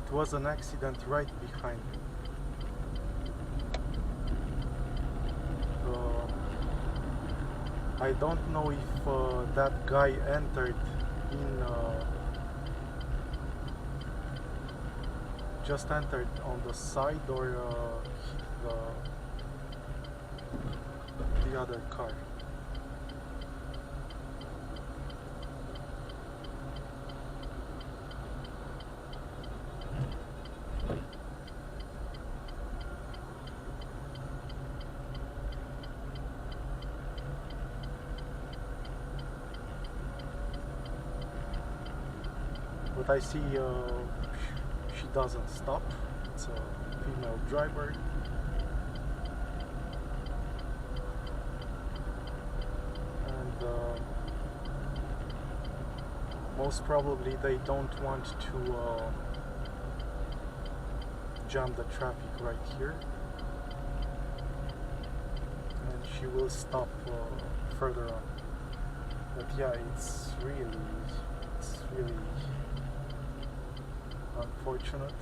it was an accident right behind me. I don't know if that guy entered in just entered on the side or hit the other car. But I see she doesn't stop. It's a female driver. And most probably they don't want to jam the traffic right here. And she will stop further on. But yeah, it's really unfortunate.